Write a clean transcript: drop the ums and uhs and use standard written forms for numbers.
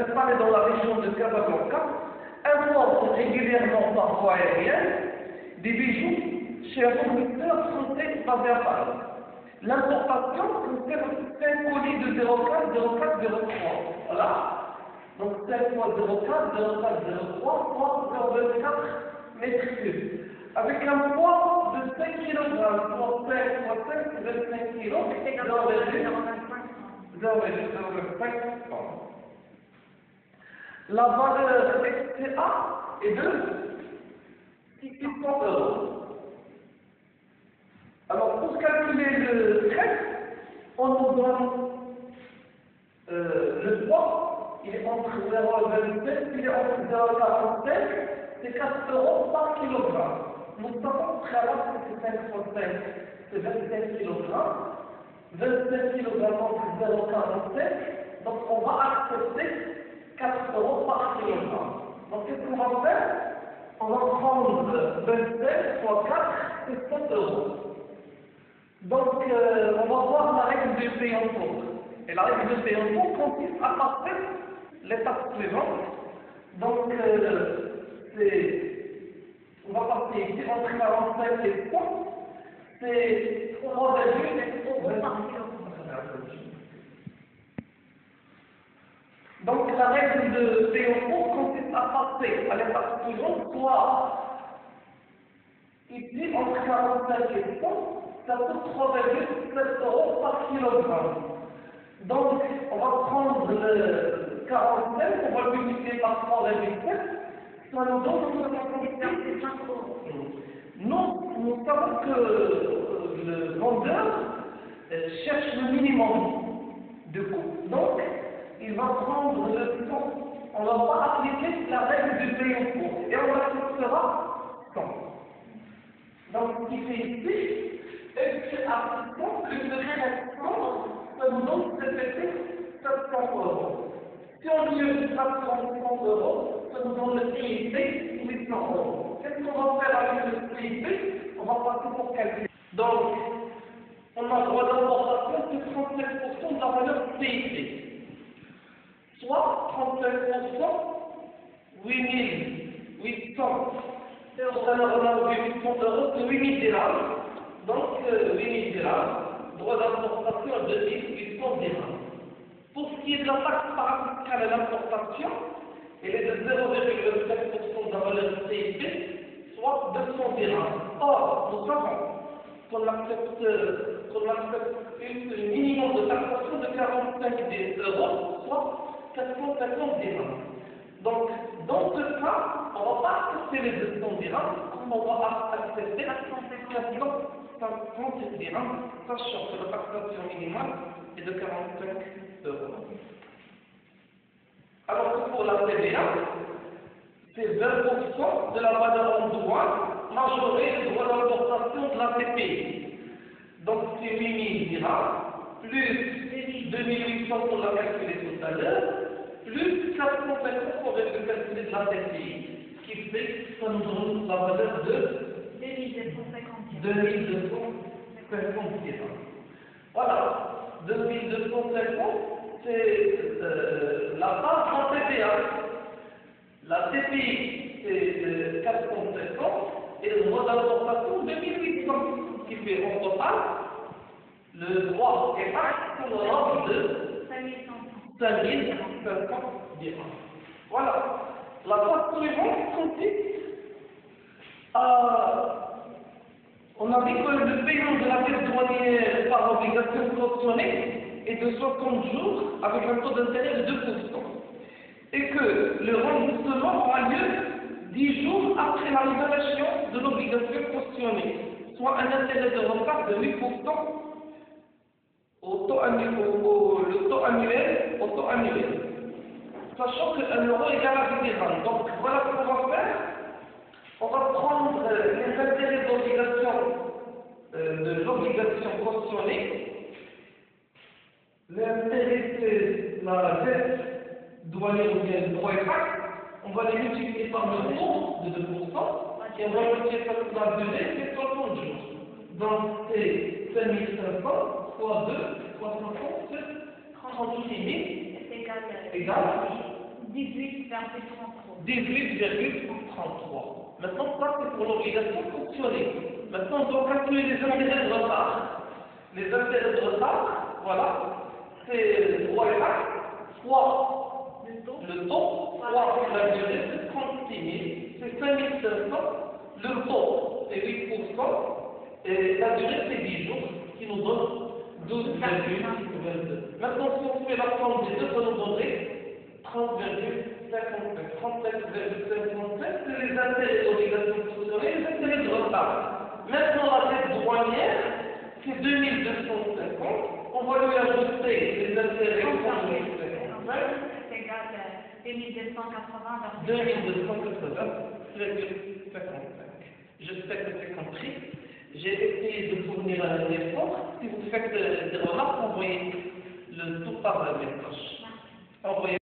installés dans la région de Casablanca importent régulièrement par voie aérienne des bijoux chez un fournisseur français basé à Paris. L'importation concerne 5 colis de 04, 04, 03. Voilà. Donc 5 fois 04, 04, 03 fois 0,24 mètres cubes. Avec un poids de 5 kg, soit 5 fois 5, 25 kg, 0,25. La valeur XTA est de 600 euros. Alors pour calculer le trait, on nous donne le poids, il est entre 0,27, il est entre 0,45, c'est 4 euros par kilogramme. Nous savons préalable que c'est 5 fois 5, c'est 25 kg. 25 kg entre 0,45, donc on va accepter 4 euros par kilogramme. Donc qu'est-ce qu'on va faire? On va prendre 27 fois 4, c'est 7 euros. Donc on va voir la règle de paye en cours. Et la règle de paye en cours consiste à passer l'étape suivante. Donc on va passer ici entre 45 et 100, c'est 3,20 euros par kilogramme. Donc la règle de Théopo consiste à passer à l'étape suivante, soit ici entre 45 et 100, ça coûte 3,7 euros par kilogramme. Donc on va prendre le 45, on va le multiplier par 3,7, ça nous donne 5 euros. Nous savons que le vendeur cherche le minimum de coût. Donc, il va prendre le taux. On ne va pas appliquer la règle du paye au cours. Et on acceptera 100. Donc, ce qui fait ici, c'est à 100, le traitement, ça nous donne cet 700 euros. Si on lui 400 euros, ça nous donne le PIB 800 euros. Qu'est-ce qu'on va faire avec le PIB? On va passer pour calculer. Donc, on a le droit d'importation de 35% de la valeur PIB. Soit 35%, 8800. Et on a 800 euros, c'est 8000 dirhams. Donc, 8000 dirhams, droit d'importation à 2800 dirhams. Pour ce qui est de la taxe parafiscale à l'importation, elle est de 0,25% de la valeur PIB, soit 200 dirhams. Or, nous savons qu'on accepte un minimum de taxation de 45 euros, soit 450 dirhams. Donc, dans ce cas, on ne va pas accepter les 200 dirhams, comme on va accepter la 450 dirhams, sachant que la taxation minimale est de 45 euros. Alors que pour la TVA, c'est 20% de la valeur en douane, majorée le droit d'importation de la TPI. Donc c'est 8000 dirhams, plus 2800 qu'on l'a calculé tout à l'heure, plus 450 qu'on vient de calculer de la TPI, ce qui fait que ça nous donne la valeur de 2250 dirhams. Voilà, 2250, c'est la base de la TVA. La TPI, c'est 450 et le droit d'importation 2800, ce qui fait en total le droit est sur le nombre de 5500 dirhams. Voilà. La phase suivante consiste à. On a dit que le paiement de la dette douanière par obligation cautionnée est de 60 jours avec un taux d'intérêt de 2%. Et que le remboursement aura lieu 10 jours après la libération de l'obligation cautionnée, soit un intérêt de retard de 8% au taux annuel, sachant que 1 euro égale à 10 dirhams. Donc voilà ce qu'on va faire. On va prendre les intérêts de l'obligation cautionnée. L'intérêt, c'est la dette douanière ou bien le droit et taxe. On va les multiplier par le taux de 2%, et on va multiplier par la durée, c'est 60 jours. Donc c'est 5500 fois 2, fois 60, c'est 36 000 égale 18,33. 18,33. Maintenant, ça c'est pour l'obligation fonctionnée. Maintenant, on doit calculer les intérêts de retard. Les intérêts de retard, voilà, c'est 3 et 4, fois le taux, fois la durée, c'est 36 000, c'est 5500, le taux est 8%, et la durée c'est 10 jours, qui nous donne 12,22. Maintenant, si on fait la somme des deux, ça nous donnerait 37,55, c'est les intérêts d'obligation fonctionnelle, les intérêts de retard. Maintenant, la dette douanière, c'est 2250, on va lui ajouter les intérêts de 2280,55. J'espère que c'est compris. J'ai essayé de fournir un effort. Si vous faites des remarques, envoyez le tout par message. Envoyez